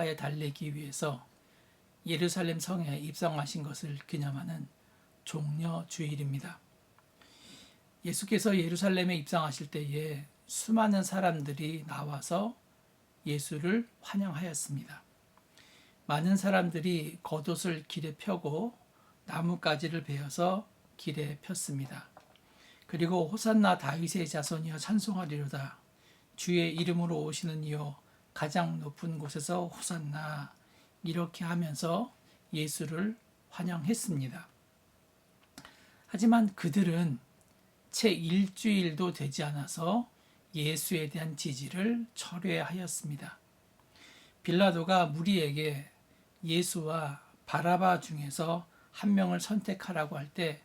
십자가에 달리기 위해서 예루살렘 성에 입성하신 것을 기념하는 종려주일입니다. 예수께서 예루살렘에 입성하실 때에 수많은 사람들이 나와서 예수를 환영하였습니다. 많은 사람들이 겉옷을 길에 펴고 나뭇가지를 베어서 길에 폈습니다. 그리고 호산나 다윗의 자손이여 찬송하리로다. 주의 이름으로 오시는 이여 가장 높은 곳에서 호산나, 이렇게 하면서 예수를 환영했습니다. 하지만 그들은 채 일주일도 되지 않아서 예수에 대한 지지를 철회하였습니다. 빌라도가 무리에게 예수와 바라바 중에서 한 명을 선택하라고 할 때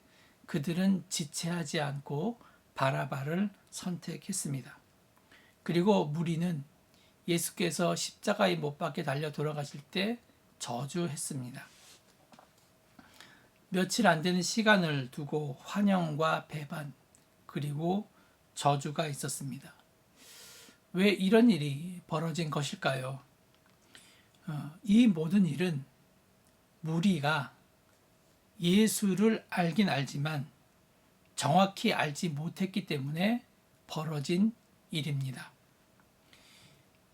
그들은 지체하지 않고 바라바를 선택했습니다. 그리고 무리는 예수께서 십자가에 못 박혀 달려 돌아가실 때 저주했습니다. 며칠 안 되는 시간을 두고 환영과 배반 그리고 저주가 있었습니다. 왜 이런 일이 벌어진 것일까요? 이 모든 일은 무리가 예수를 알긴 알지만 정확히 알지 못했기 때문에 벌어진 일입니다.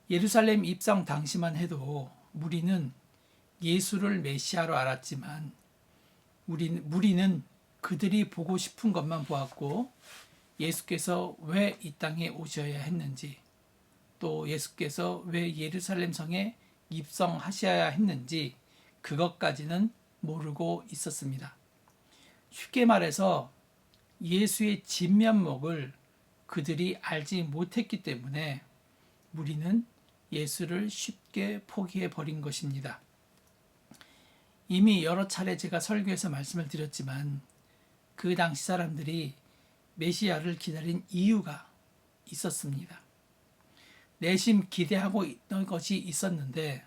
예루살렘 입성 당시만 해도 무리는 예수를 메시아로 알았지만 무리는 그들이 보고 싶은 것만 보았고 예수께서 왜 이 땅에 오셔야 했는지, 또 예수께서 왜 예루살렘 성에 입성하셔야 했는지 그것까지는 모르고 있었습니다. 쉽게 말해서 예수의 진면목을 그들이 알지 못했기 때문에 무리는 예수를 쉽게 포기해 버린 것입니다. 이미 여러 차례 제가 설교에서 말씀을 드렸지만 그 당시 사람들이 메시아를 기다린 이유가 있었습니다. 내심 기대하고 있던 것이 있었는데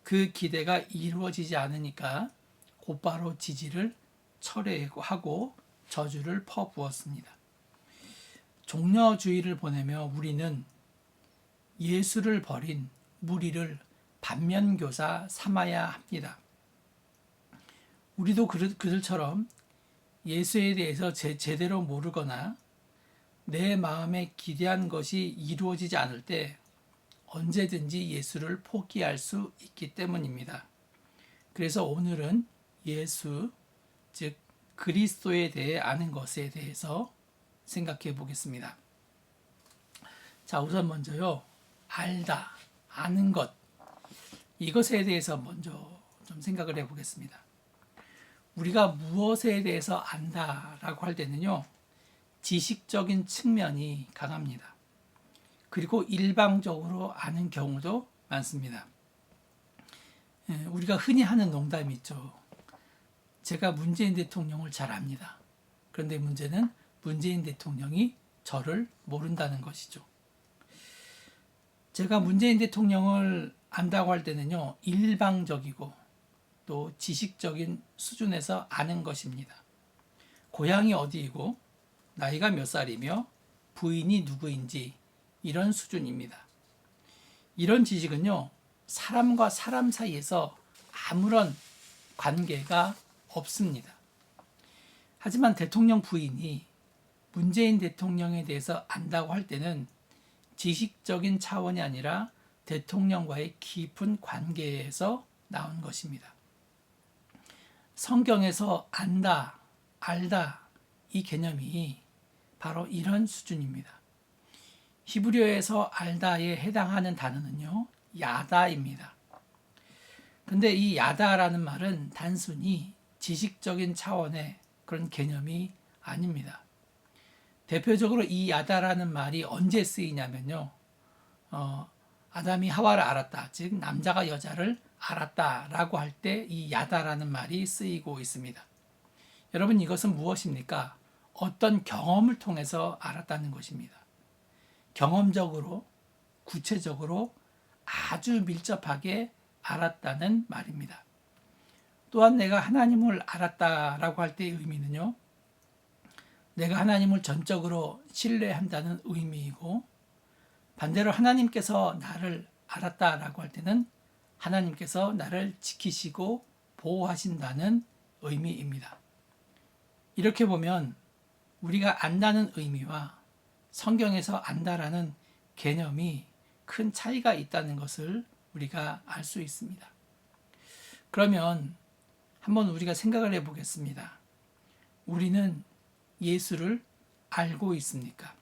그 기대가 이루어지지 않으니까 곧바로 지지를 철회하고 저주를 퍼부었습니다. 종려주의를 보내며 우리는 예수를 버린 무리를 반면교사 삼아야 합니다. 우리도 그들처럼 예수에 대해서 제대로 모르거나 내 마음에 기대한 것이 이루어지지 않을 때 언제든지 예수를 포기할 수 있기 때문입니다. 그래서 오늘은 예수, 즉 그리스도에 대해 아는 것에 대해서 생각해 보겠습니다. 자, 우선 먼저요. 알다, 아는 것, 이것에 대해서 먼저 좀 생각을 해 보겠습니다. 우리가 무엇에 대해서 안다라고 할 때는요, 지식적인 측면이 강합니다. 그리고 일방적으로 아는 경우도 많습니다. 우리가 흔히 하는 농담이 있죠. 제가 문재인 대통령을 잘 압니다. 그런데 문제는 문재인 대통령이 저를 모른다는 것이죠. 제가 문재인 대통령을 안다고 할 때는요, 일방적이고 또 지식적인 수준에서 아는 것입니다. 고향이 어디이고 나이가 몇 살이며 부인이 누구인지 이런 수준입니다. 이런 지식은요, 사람과 사람 사이에서 아무런 관계가 없습니다. 하지만 대통령 부인이 문재인 대통령에 대해서 안다고 할 때는 지식적인 차원이 아니라 대통령과의 깊은 관계에서 나온 것입니다. 성경에서 안다, 알다, 이 개념이 바로 이런 수준입니다. 히브리어에서 알다에 해당하는 단어는요, 야다입니다. 근데 이 야다라는 말은 단순히 지식적인 차원의 그런 개념이 아닙니다. 대표적으로 이 야다라는 말이 언제 쓰이냐면요, 아담이 하와를 알았다, 즉 남자가 여자를 알았다라고 할 때 이 야다라는 말이 쓰이고 있습니다. 여러분, 이것은 무엇입니까? 어떤 경험을 통해서 알았다는 것입니다. 경험적으로, 구체적으로 아주 밀접하게 알았다는 말입니다. 또한 내가 하나님을 알았다라고 할 때의 의미는요, 내가 하나님을 전적으로 신뢰한다는 의미이고, 반대로 하나님께서 나를 알았다라고 할 때는 하나님께서 나를 지키시고 보호하신다는 의미입니다. 이렇게 보면 우리가 안다는 의미와 성경에서 안다라는 개념이 큰 차이가 있다는 것을 우리가 알 수 있습니다. 그러면 한번 우리가 생각을 해보겠습니다. 우리는 예수를 알고 있습니까?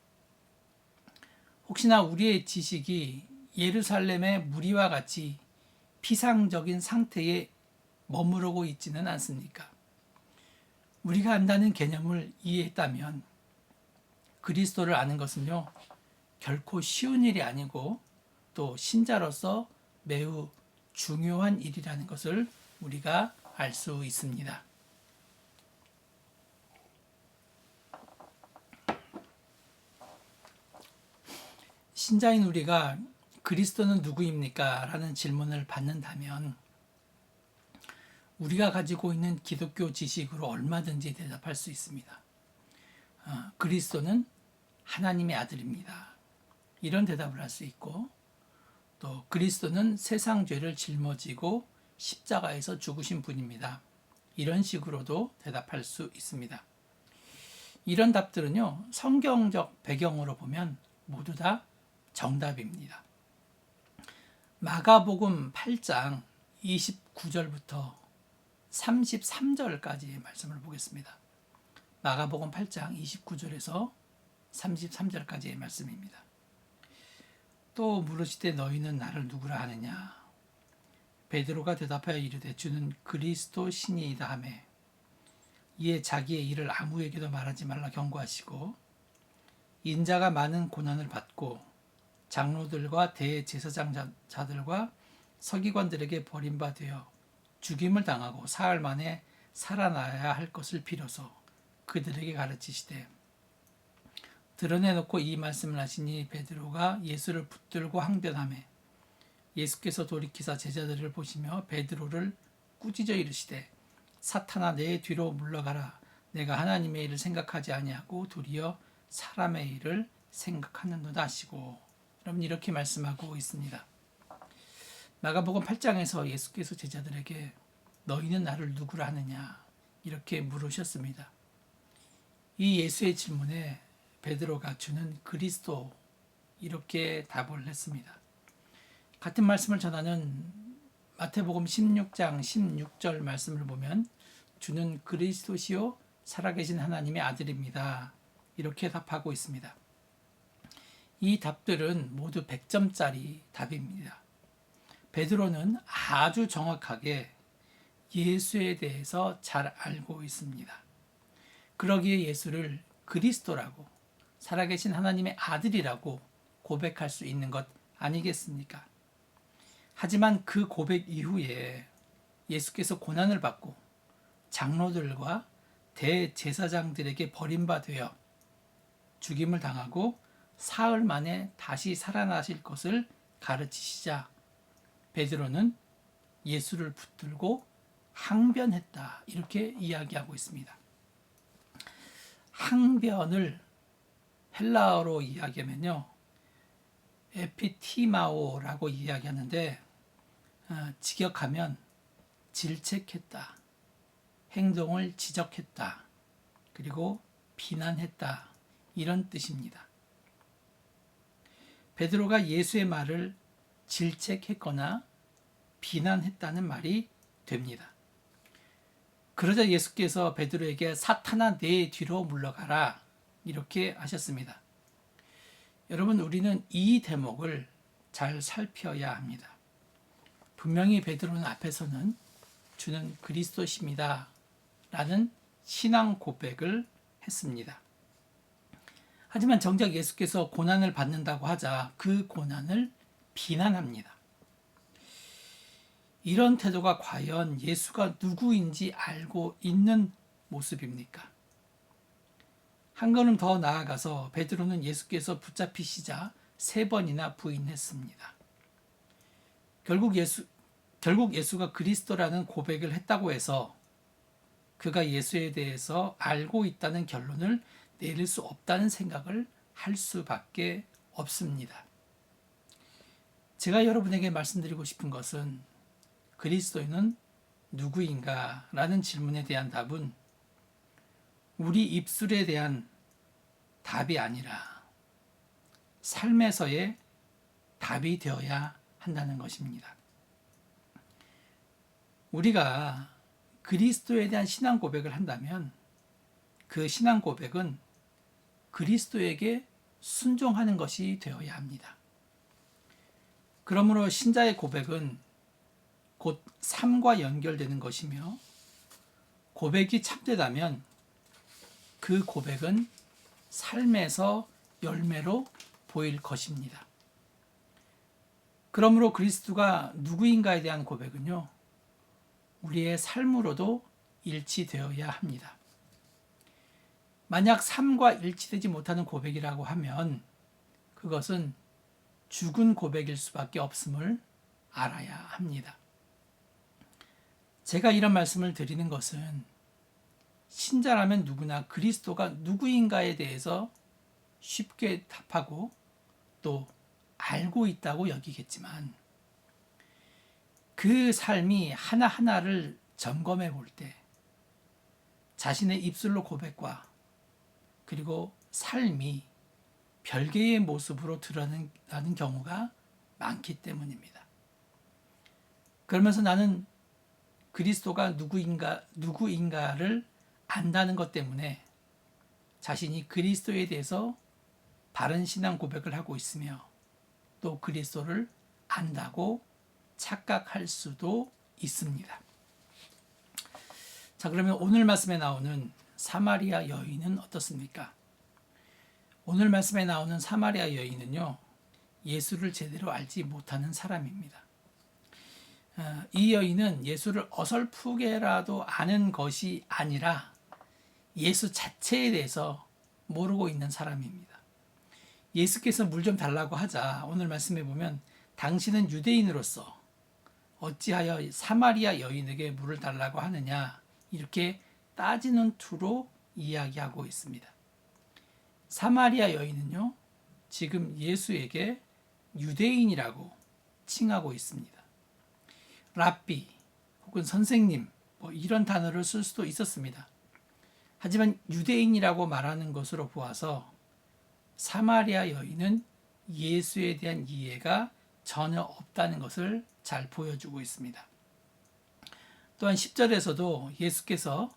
혹시나 우리의 지식이 예루살렘의 무리와 같이 피상적인 상태에 머무르고 있지는 않습니까? 우리가 안다는 개념을 이해했다면 그리스도를 아는 것은요, 결코 쉬운 일이 아니고 또 신자로서 매우 중요한 일이라는 것을 우리가 알 수 있습니다. 신자인 우리가 그리스도는 누구입니까? 라는 질문을 받는다면 우리가 가지고 있는 기독교 지식으로 얼마든지 대답할 수 있습니다. 그리스도는 하나님의 아들입니다. 이런 대답을 할 수 있고, 또 그리스도는 세상 죄를 짊어지고 십자가에서 죽으신 분입니다. 이런 식으로도 대답할 수 있습니다. 이런 답들은요, 성경적 배경으로 보면 모두 다 정답입니다. 마가복음 8장 29절부터 33절까지의 말씀을 보겠습니다. 마가복음 8장 29절에서 33절까지의 말씀입니다. 또 물으시되 너희는 나를 누구라 하느냐? 베드로가 대답하여 이르되 주는 그리스도 신이이다 하매 이에 자기의 일을 아무에게도 말하지 말라 경고하시고 인자가 많은 고난을 받고 장로들과 대제사장자들과 서기관들에게 버림받아 죽임을 당하고 사흘 만에 살아나야 할 것을 빌어서 그들에게 가르치시되 드러내놓고 이 말씀을 하시니 베드로가 예수를 붙들고 항변하매 예수께서 돌이키사 제자들을 보시며 베드로를 꾸짖어 이르시되 사탄아 내 뒤로 물러가라 내가 하나님의 일을 생각하지 아니하고 도리어 사람의 일을 생각하는도다 하시고, 여러분 이렇게 말씀하고 있습니다. 마가복음 8장에서 예수께서 제자들에게 너희는 나를 누구라 하느냐 이렇게 물으셨습니다. 이 예수의 질문에 베드로가 주는 그리스도 이렇게 답을 했습니다. 같은 말씀을 전하는 마태복음 16장 16절 말씀을 보면 주는 그리스도시요 살아계신 하나님의 아들입니다. 이렇게 답하고 있습니다. 이 답들은 모두 100점짜리 답입니다. 베드로는 아주 정확하게 예수에 대해서 잘 알고 있습니다. 그러기에 예수를 그리스도라고 살아계신 하나님의 아들이라고 고백할 수 있는 것 아니겠습니까? 하지만 그 고백 이후에 예수께서 고난을 받고 장로들과 대제사장들에게 버림받아 죽임을 당하고 사흘 만에 다시 살아나실 것을 가르치시자 베드로는 예수를 붙들고 항변했다 이렇게 이야기하고 있습니다. 항변을 헬라어로 이야기하면요 에피티마오라고 이야기하는데 직역하면 질책했다, 행동을 지적했다, 그리고 비난했다 이런 뜻입니다. 베드로가 예수의 말을 질책했거나 비난했다는 말이 됩니다. 그러자 예수께서 베드로에게 사탄아 내 뒤로 물러가라 이렇게 하셨습니다. 여러분 우리는 이 대목을 잘 살펴야 합니다. 분명히 베드로는 앞에서는 주는 그리스도십니다 라는 신앙 고백을 했습니다. 하지만 정작 예수께서 고난을 받는다고 하자 그 고난을 비난합니다. 이런 태도가 과연 예수가 누구인지 알고 있는 모습입니까? 한 걸음 더 나아가서 베드로는 예수께서 붙잡히시자 3번이나 부인했습니다. 결국 예수가 그리스도라는 고백을 했다고 해서 그가 예수에 대해서 알고 있다는 결론을 내릴 수 없다는 생각을 할 수밖에 없습니다. 제가 여러분에게 말씀드리고 싶은 것은 그리스도인은 누구인가? 라는 질문에 대한 답은 우리 입술에 대한 답이 아니라 삶에서의 답이 되어야 한다는 것입니다. 우리가 그리스도에 대한 신앙 고백을 한다면 그 신앙 고백은 그리스도에게 순종하는 것이 되어야 합니다. 그러므로 신자의 고백은 곧 삶과 연결되는 것이며 고백이 참되다면 그 고백은 삶에서 열매로 보일 것입니다. 그러므로 그리스도가 누구인가에 대한 고백은요, 우리의 삶으로도 일치되어야 합니다. 만약 삶과 일치되지 못하는 고백이라고 하면 그것은 죽은 고백일 수밖에 없음을 알아야 합니다. 제가 이런 말씀을 드리는 것은 신자라면 누구나 그리스도가 누구인가에 대해서 쉽게 답하고 또 알고 있다고 여기겠지만 그 삶이 하나하나를 점검해 볼 때 자신의 입술로 고백과 그리고 삶이 별개의 모습으로 드러나는 경우가 많기 때문입니다. 그러면서 나는 그리스도가 누구인가를 안다는 것 때문에 자신이 그리스도에 대해서 바른 신앙 고백을 하고 있으며 또 그리스도를 안다고 착각할 수도 있습니다. 자, 그러면 오늘 말씀에 나오는 사마리아 여인은 어떻습니까? 오늘 말씀에 나오는 사마리아 여인은요, 예수를 제대로 알지 못하는 사람입니다. 이 여인은 예수를 어설프게라도 아는 것이 아니라 예수 자체에 대해서 모르고 있는 사람입니다. 예수께서 물 좀 달라고 하자 오늘 말씀해 보면 당신은 유대인으로서 어찌하여 사마리아 여인에게 물을 달라고 하느냐 이렇게 따지는 투로 이야기하고 있습니다. 사마리아 여인은요, 지금 예수에게 유대인이라고 칭하고 있습니다. 랍비 혹은 선생님 이런 단어를 쓸 수도 있었습니다. 하지만 유대인이라고 말하는 것으로 보아서 사마리아 여인은 예수에 대한 이해가 전혀 없다는 것을 잘 보여주고 있습니다. 또한 10절에서도 예수께서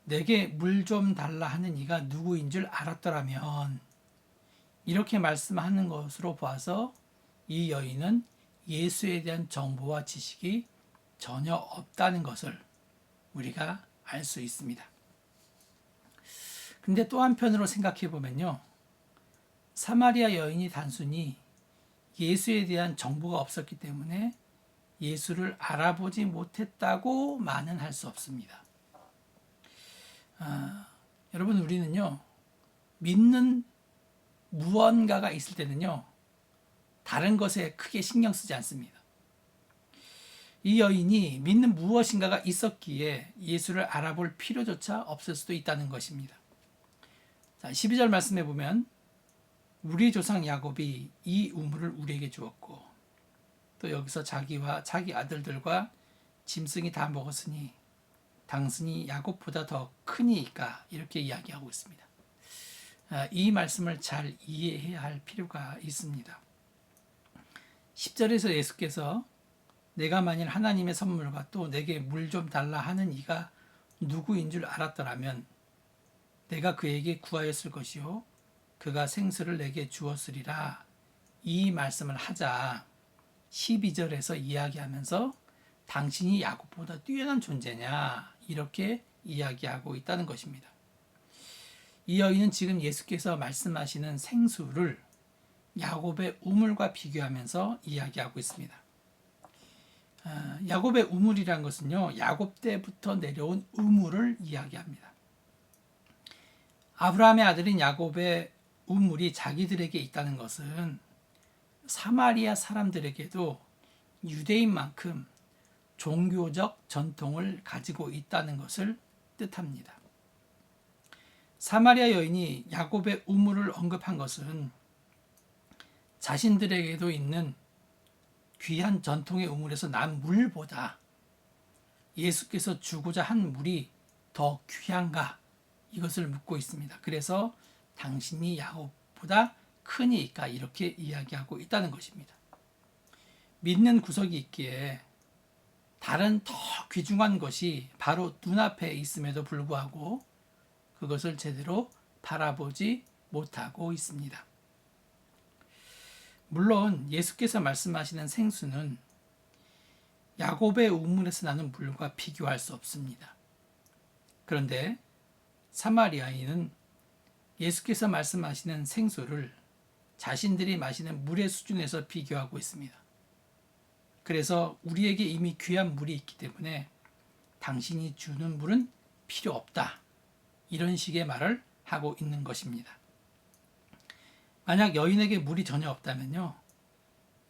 내게 물 좀 달라 하는 이가 누구인 줄 알았더라면 이렇게 말씀하는 것으로 봐서 이 여인은 예수에 대한 정보와 지식이 전혀 없다는 것을 우리가 알 수 있습니다. 근데 또 한편으로 생각해 보면요, 사마리아 여인이 단순히 예수에 대한 정보가 없었기 때문에 예수를 알아보지 못했다고만은 할 수 없습니다. 여러분, 우리는요, 믿는 무언가가 있을 때는요, 다른 것에 크게 신경 쓰지 않습니다. 이 여인이 믿는 무엇인가가 있었기에 예수를 알아볼 필요조차 없을 수도 있다는 것입니다. 자, 12절 말씀해 보면 우리 조상 야곱이 이 우물을 우리에게 주었고 또 여기서 자기와 자기 아들들과 짐승이 다 먹었으니 당신이 야곱보다 더 크니까 이렇게 이야기하고 있습니다. 이 말씀을 잘 이해해야 할 필요가 있습니다. 10절에서 예수께서 내가 만일 하나님의 선물과 또 내게 물 좀 달라 하는 이가 누구인 줄 알았더라면 내가 그에게 구하였을 것이요 그가 생수를 내게 주었으리라. 이 말씀을 하자 12절에서 이야기하면서 당신이 야곱보다 뛰어난 존재냐 이렇게 이야기하고 있다는 것입니다. 이 여인은 지금 예수께서 말씀하시는 생수를 야곱의 우물과 비교하면서 이야기하고 있습니다. 야곱의 우물이란 것은요, 야곱 때부터 내려온 우물을 이야기합니다. 아브라함의 아들인 야곱의 우물이 자기들에게 있다는 것은 사마리아 사람들에게도 유대인만큼 종교적 전통을 가지고 있다는 것을 뜻합니다. 사마리아 여인이 야곱의 우물을 언급한 것은 자신들에게도 있는 귀한 전통의 우물에서 난 물보다 예수께서 주고자 한 물이 더 귀한가? 이것을 묻고 있습니다. 그래서 당신이 야곱보다 크니까 이렇게 이야기하고 있다는 것입니다. 믿는 구석이 있기에 다른 더 귀중한 것이 바로 눈앞에 있음에도 불구하고 그것을 제대로 바라보지 못하고 있습니다. 물론 예수께서 말씀하시는 생수는 야곱의 우물에서 나는 물과 비교할 수 없습니다. 그런데 사마리아인은 예수께서 말씀하시는 생수를 자신들이 마시는 물의 수준에서 비교하고 있습니다. 그래서 우리에게 이미 귀한 물이 있기 때문에 당신이 주는 물은 필요 없다. 이런 식의 말을 하고 있는 것입니다. 만약 여인에게 물이 전혀 없다면요,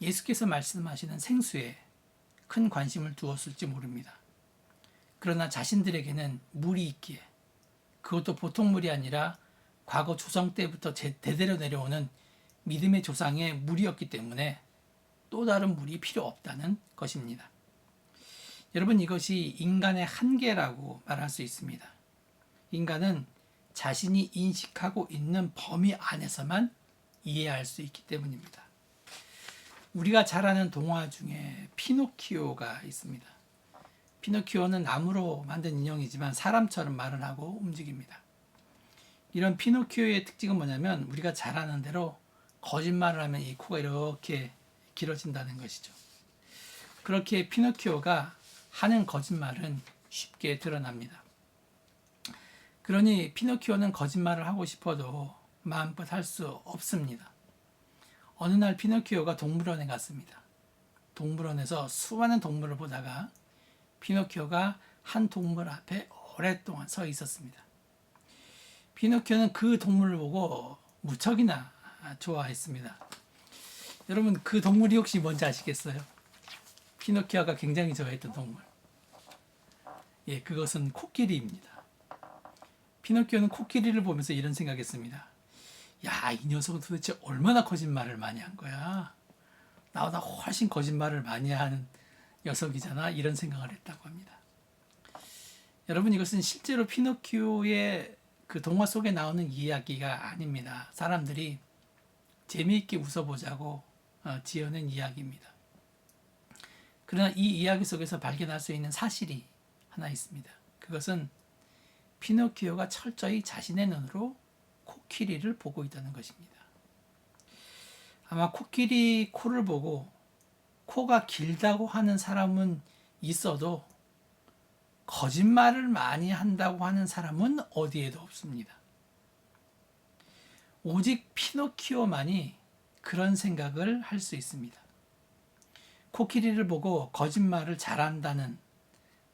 예수께서 말씀하시는 생수에 큰 관심을 두었을지 모릅니다. 그러나 자신들에게는 물이 있기에, 그것도 보통 물이 아니라 과거 조상 때부터 대대로 내려오는 믿음의 조상의 물이었기 때문에 또 다른 물이 필요 없다는 것입니다. 여러분, 이것이 인간의 한계라고 말할 수 있습니다. 인간은 자신이 인식하고 있는 범위 안에서만 이해할 수 있기 때문입니다. 우리가 잘 아는 동화 중에 피노키오가 있습니다. 피노키오는 나무로 만든 인형이지만 사람처럼 말을 하고 움직입니다. 이런 피노키오의 특징은 뭐냐면 우리가 잘 아는 대로 거짓말을 하면 이 코가 이렇게 길어진다는 것이죠. 그렇게 피노키오가 하는 거짓말은 쉽게 드러납니다. 그러니 피노키오는 거짓말을 하고 싶어도 마음껏 할 수 없습니다. 어느 날 피노키오가 동물원에 갔습니다. 동물원에서 수많은 동물을 보다가 피노키오가 한 동물 앞에 오랫동안 서 있었습니다. 피노키오는 그 동물을 보고 무척이나 좋아했습니다. 여러분, 그 동물이 혹시 뭔지 아시겠어요? 피노키오가 굉장히 좋아했던 동물. 예, 그것은 코끼리입니다. 피노키오는 코끼리를 보면서 이런 생각했습니다. 야, 이 녀석은 도대체 얼마나 거짓말을 많이 한 거야? 나보다 훨씬 거짓말을 많이 하는 녀석이잖아. 이런 생각을 했다고 합니다. 여러분, 이것은 실제로 피노키오의 그 동화 속에 나오는 이야기가 아닙니다. 사람들이 재미있게 웃어보자고 지어낸 이야기입니다. 그러나 이 이야기 속에서 발견할 수 있는 사실이 하나 있습니다. 그것은 피노키오가 철저히 자신의 눈으로 코끼리를 보고 있다는 것입니다. 아마 코끼리 코를 보고 코가 길다고 하는 사람은 있어도 거짓말을 많이 한다고 하는 사람은 어디에도 없습니다. 오직 피노키오만이 그런 생각을 할 수 있습니다. 코끼리를 보고 거짓말을 잘한다는,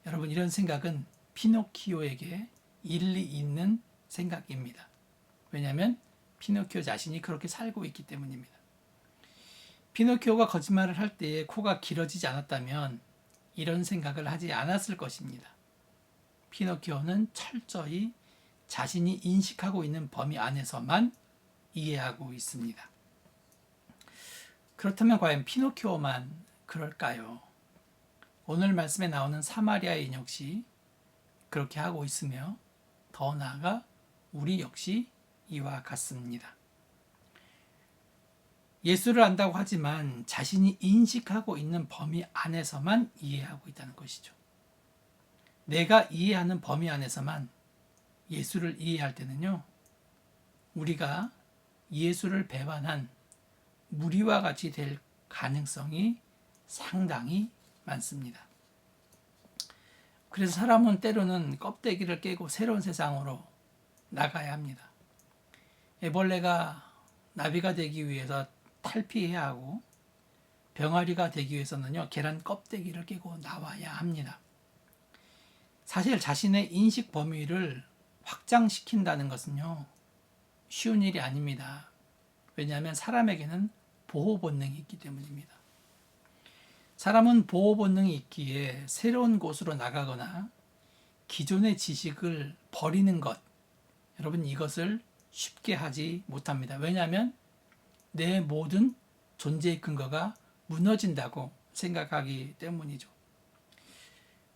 여러분, 이런 생각은 피노키오에게 일리 있는 생각입니다. 왜냐하면 피노키오 자신이 그렇게 살고 있기 때문입니다. 피노키오가 거짓말을 할 때에 코가 길어지지 않았다면 이런 생각을 하지 않았을 것입니다. 피노키오는 철저히 자신이 인식하고 있는 범위 안에서만 이해하고 있습니다. 그렇다면 과연 피노키오만 그럴까요? 오늘 말씀에 나오는 사마리아인 역시 그렇게 하고 있으며 더 나아가 우리 역시 이와 같습니다. 예수를 안다고 하지만 자신이 인식하고 있는 범위 안에서만 이해하고 있다는 것이죠. 내가 이해하는 범위 안에서만 예수를 이해할 때는요, 우리가 예수를 배반한 무리와 같이 될 가능성이 상당히 많습니다. 그래서 사람은 때로는 껍데기를 깨고 새로운 세상으로 나가야 합니다. 애벌레가 나비가 되기 위해서 탈피해야 하고 병아리가 되기 위해서는요, 계란 껍데기를 깨고 나와야 합니다. 사실 자신의 인식 범위를 확장시킨다는 것은요, 쉬운 일이 아닙니다. 왜냐하면 사람에게는 보호 본능이 있기 때문입니다. 사람은 보호 본능이 있기에 새로운 곳으로 나가거나 기존의 지식을 버리는 것, 여러분, 이것을 쉽게 하지 못합니다. 왜냐하면 내 모든 존재의 근거가 무너진다고 생각하기 때문이죠.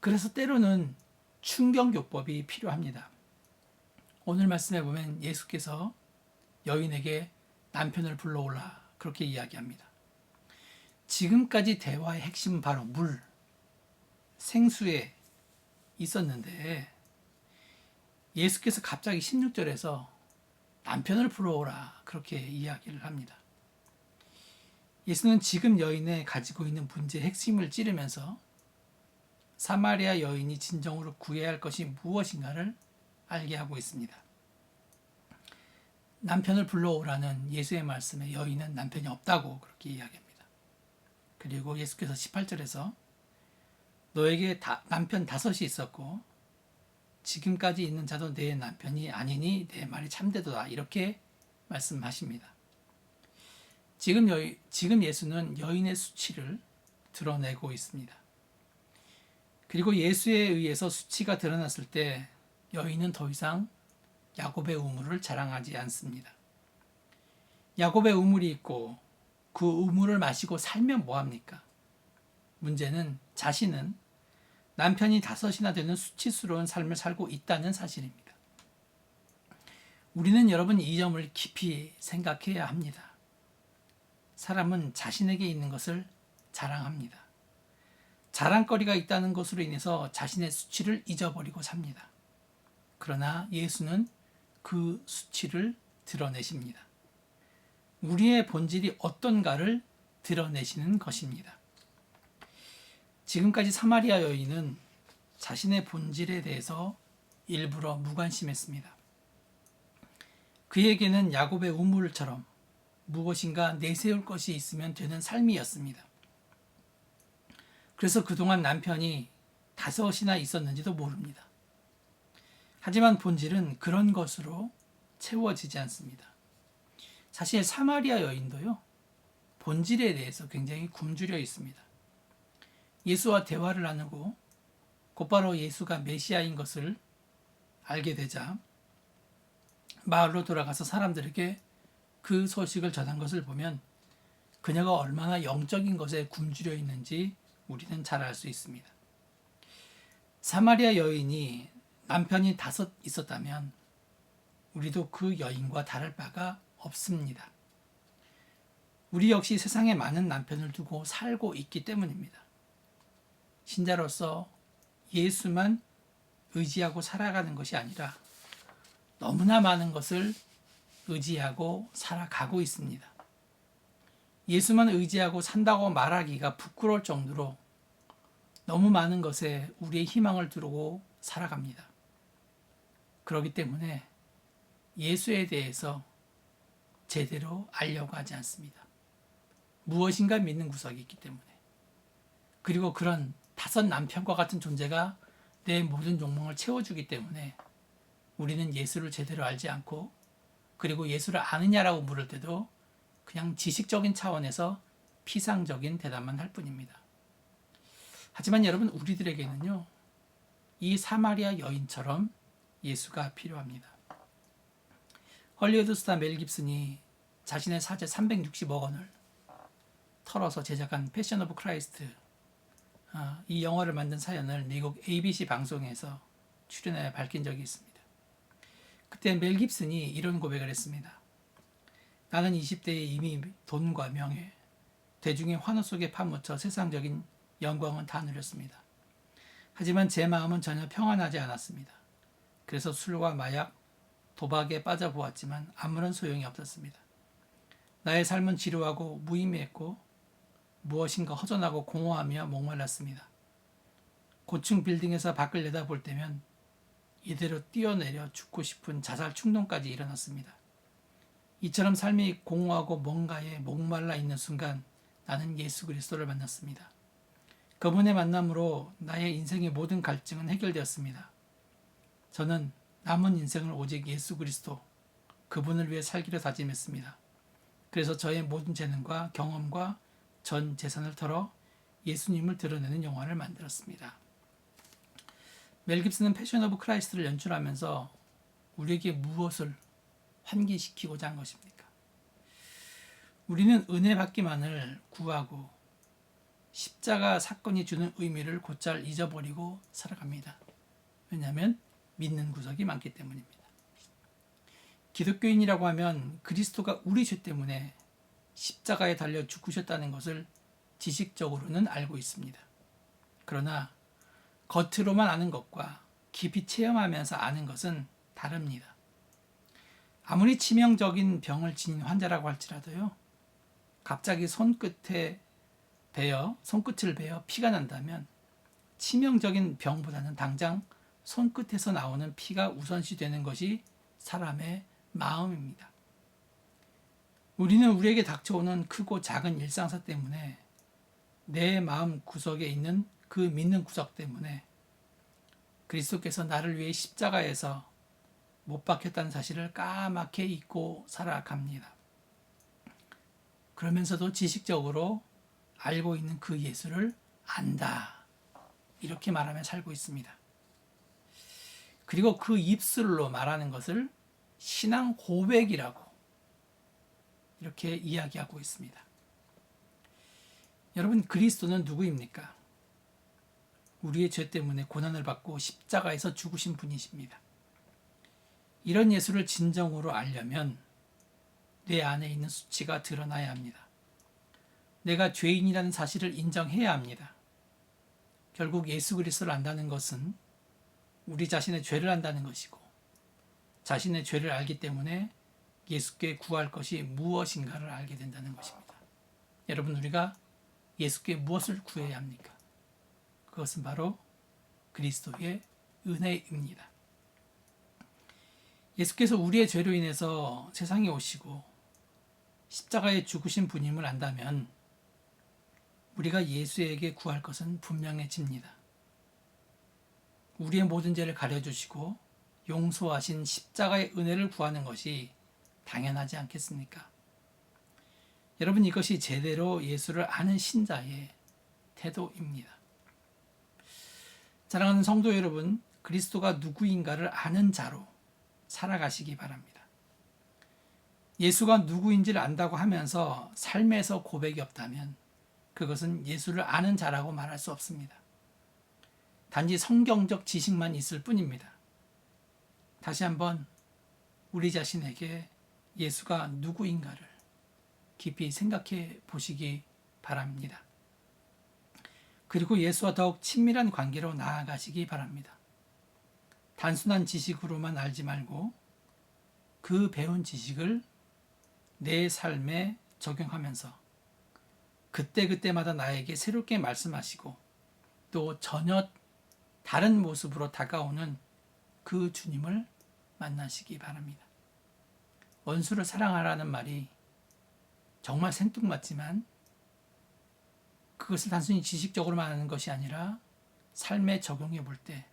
그래서 때로는 충격요법이 필요합니다. 오늘 말씀에 보면 예수께서 여인에게 남편을 불러오라 그렇게 이야기합니다. 지금까지 대화의 핵심은 바로 물, 생수에 있었는데 예수께서 갑자기 16절에서 남편을 불러오라 그렇게 이야기를 합니다. 예수는 지금 여인의 가지고 있는 문제의 핵심을 찌르면서 사마리아 여인이 진정으로 구해야 할 것이 무엇인가를 알게 하고 있습니다. 남편을 불러오라는 예수의 말씀에 여인은 남편이 없다고 그렇게 이야기합니다. 그리고 예수께서 18절에서 너에게 남편 5이 있었고 지금까지 있는 자도 내 남편이 아니니 내 말이 참되도다 이렇게 말씀하십니다. 지금 예수는 여인의 수치를 드러내고 있습니다. 그리고 예수에 의해서 수치가 드러났을 때 여인은 더 이상 야곱의 우물을 자랑하지 않습니다. 야곱의 우물이 있고 그 우물을 마시고 살면 뭐합니까? 문제는 자신은 남편이 5이나 되는 수치스러운 삶을 살고 있다는 사실입니다. 우리는 여러분 이 점을 깊이 생각해야 합니다. 사람은 자신에게 있는 것을 자랑합니다. 자랑거리가 있다는 것으로 인해서 자신의 수치를 잊어버리고 삽니다. 그러나 예수는 그 수치를 드러내십니다. 우리의 본질이 어떤가를 드러내시는 것입니다. 지금까지 사마리아 여인은 자신의 본질에 대해서 일부러 무관심했습니다. 그에게는 야곱의 우물처럼 무엇인가 내세울 것이 있으면 되는 삶이었습니다. 그래서 그동안 남편이 5이나 있었는지도 모릅니다. 하지만 본질은 그런 것으로 채워지지 않습니다. 사실 사마리아 여인도요, 본질에 대해서 굉장히 굶주려 있습니다. 예수와 대화를 나누고 곧바로 예수가 메시아인 것을 알게 되자 마을로 돌아가서 사람들에게 그 소식을 전한 것을 보면 그녀가 얼마나 영적인 것에 굶주려 있는지 우리는 잘 알 수 있습니다. 사마리아 여인이 남편이 5 있었다면 우리도 그 여인과 다를 바가 없습니다. 우리 역시 세상에 많은 남편을 두고 살고 있기 때문입니다. 신자로서 예수만 의지하고 살아가는 것이 아니라 너무나 많은 것을 의지하고 살아가고 있습니다. 예수만 의지하고 산다고 말하기가 부끄러울 정도로 너무 많은 것에 우리의 희망을 두고 살아갑니다. 그렇기 때문에 예수에 대해서 제대로 알려고 하지 않습니다. 무엇인가 믿는 구석이 있기 때문에. 그리고 그런 5 남편과 같은 존재가 내 모든 욕망을 채워주기 때문에 우리는 예수를 제대로 알지 않고, 그리고 예수를 아느냐라고 물을 때도 그냥 지식적인 차원에서 피상적인 대답만 할 뿐입니다. 하지만 여러분, 우리들에게는요, 이 사마리아 여인처럼 예수가 필요합니다. 헐리우드 스타 멜 깁슨이 자신의 사재 360억 원을 털어서 제작한 패션 오브 크라이스트, 이 영화를 만든 사연을 미국 ABC 방송에서 출연하여 밝힌 적이 있습니다. 그때 멜 깁슨이 이런 고백을 했습니다. 나는 20대에 이미 돈과 명예, 대중의 환호 속에 파묻혀 세상적인 영광은 다 누렸습니다. 하지만 제 마음은 전혀 평안하지 않았습니다. 그래서 술과 마약, 도박에 빠져보았지만 아무런 소용이 없었습니다. 나의 삶은 지루하고 무의미했고 무엇인가 허전하고 공허하며 목말랐습니다. 고층 빌딩에서 밖을 내다볼 때면 이대로 뛰어내려 죽고 싶은 자살 충동까지 일어났습니다. 이처럼 삶이 공허하고 뭔가에 목말라 있는 순간 나는 예수 그리스도를 만났습니다. 그분의 만남으로 나의 인생의 모든 갈증은 해결되었습니다. 저는 남은 인생을 오직 예수 그리스도, 그분을 위해 살기로 다짐했습니다. 그래서 저의 모든 재능과 경험과 전 재산을 털어 예수님을 드러내는 영화를 만들었습니다. 멜 깁슨은 패션 오브 크라이스트를 연출하면서 우리에게 무엇을 환기시키고자 한 것입니까? 우리는 은혜 받기만을 구하고 십자가 사건이 주는 의미를 곧잘 잊어버리고 살아갑니다. 왜냐하면 믿는 구석이 많기 때문입니다. 기독교인이라고 하면 그리스도가 우리 죄 때문에 십자가에 달려 죽으셨다는 것을 지식적으로는 알고 있습니다. 그러나 겉으로만 아는 것과 깊이 체험하면서 아는 것은 다릅니다. 아무리 치명적인 병을 지닌 환자라고 할지라도요, 갑자기 손끝을 베어 피가 난다면 치명적인 병보다는 당장 손끝에서 나오는 피가 우선시 되는 것이 사람의 마음입니다. 우리는 우리에게 닥쳐오는 크고 작은 일상사 때문에 내 마음 구석에 있는 그 믿는 구석 때문에 그리스도께서 나를 위해 십자가에서 못 박혔다는 사실을 까맣게 잊고 살아갑니다. 그러면서도 지식적으로 알고 있는 그 예수를 안다. 이렇게 말하며 살고 있습니다. 그리고 그 입술로 말하는 것을 신앙 고백이라고 이렇게 이야기하고 있습니다. 여러분, 그리스도는 누구입니까? 우리의 죄 때문에 고난을 받고 십자가에서 죽으신 분이십니다. 이런 예수를 진정으로 알려면 내 안에 있는 수치가 드러나야 합니다. 내가 죄인이라는 사실을 인정해야 합니다. 결국 예수 그리스도를 안다는 것은 우리 자신의 죄를 안다는 것이고, 자신의 죄를 알기 때문에 예수께 구할 것이 무엇인가를 알게 된다는 것입니다. 여러분, 우리가 예수께 무엇을 구해야 합니까? 그것은 바로 그리스도의 은혜입니다. 예수께서 우리의 죄로 인해서 세상에 오시고 십자가에 죽으신 분임을 안다면 우리가 예수에게 구할 것은 분명해집니다. 우리의 모든 죄를 가려주시고 용서하신 십자가의 은혜를 구하는 것이 당연하지 않겠습니까? 여러분, 이것이 제대로 예수를 아는 신자의 태도입니다. 사랑하는 성도 여러분, 그리스도가 누구인가를 아는 자로 살아가시기 바랍니다. 예수가 누구인지를 안다고 하면서 삶에서 고백이 없다면 그것은 예수를 아는 자라고 말할 수 없습니다. 단지 성경적 지식만 있을 뿐입니다. 다시 한번 우리 자신에게 예수가 누구인가를 깊이 생각해 보시기 바랍니다. 그리고 예수와 더욱 친밀한 관계로 나아가시기 바랍니다. 단순한 지식으로만 알지 말고 그 배운 지식을 내 삶에 적용하면서 그때그때마다 나에게 새롭게 말씀하시고 또 전혀 다른 모습으로 다가오는 그 주님을 만나시기 바랍니다. 원수를 사랑하라는 말이 정말 생뚱맞지만 그것을 단순히 지식적으로만 하는 것이 아니라 삶에 적용해 볼 때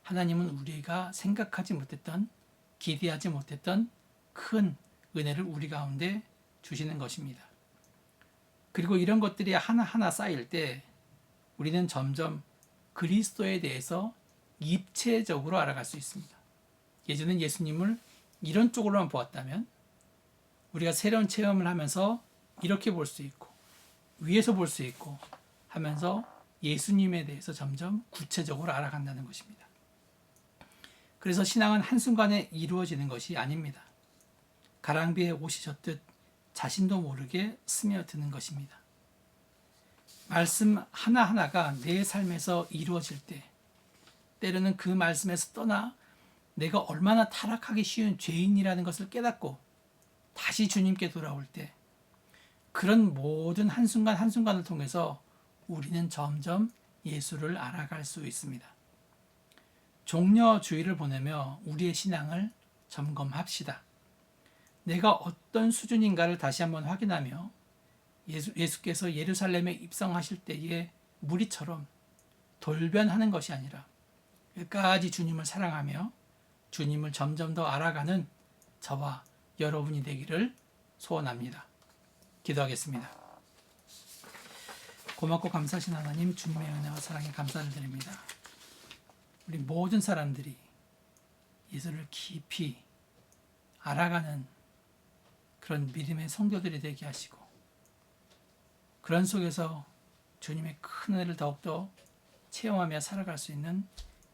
하나님은 우리가 생각하지 못했던, 기대하지 못했던 큰 은혜를 우리 가운데 주시는 것입니다. 그리고 이런 것들이 하나하나 쌓일 때 우리는 점점 그리스도에 대해서 입체적으로 알아갈 수 있습니다. 예전엔 예수님을 이런 쪽으로만 보았다면 우리가 새로운 체험을 하면서 이렇게 볼 수 있고 위에서 볼 수 있고 하면서 예수님에 대해서 점점 구체적으로 알아간다는 것입니다. 그래서 신앙은 한순간에 이루어지는 것이 아닙니다. 가랑비에 옷이 젖듯 자신도 모르게 스며드는 것입니다. 말씀 하나하나가 내 삶에서 이루어질 때 때로는 그 말씀에서 떠나 내가 얼마나 타락하기 쉬운 죄인이라는 것을 깨닫고 다시 주님께 돌아올 때 그런 모든 한순간 한순간을 통해서 우리는 점점 예수를 알아갈 수 있습니다. 종려주의를 보내며 우리의 신앙을 점검합시다. 내가 어떤 수준인가를 다시 한번 확인하며 예수께서 예루살렘에 입성하실 때의 무리처럼 돌변하는 것이 아니라 끝까지 주님을 사랑하며 주님을 점점 더 알아가는 저와 여러분이 되기를 소원합니다. 기도하겠습니다. 고맙고 감사하신 하나님, 주님의 은혜와 사랑에 감사를 드립니다. 우리 모든 사람들이 예수를 깊이 알아가는 그런 믿음의 성도들이 되게 하시고 그런 속에서 주님의 큰 은혜를 더욱더 체험하며 살아갈 수 있는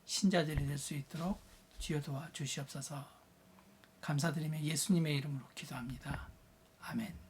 신자들이 될 수 있도록 주여 도와 주시옵소서. 감사드리며 예수님의 이름으로 기도합니다. 아멘.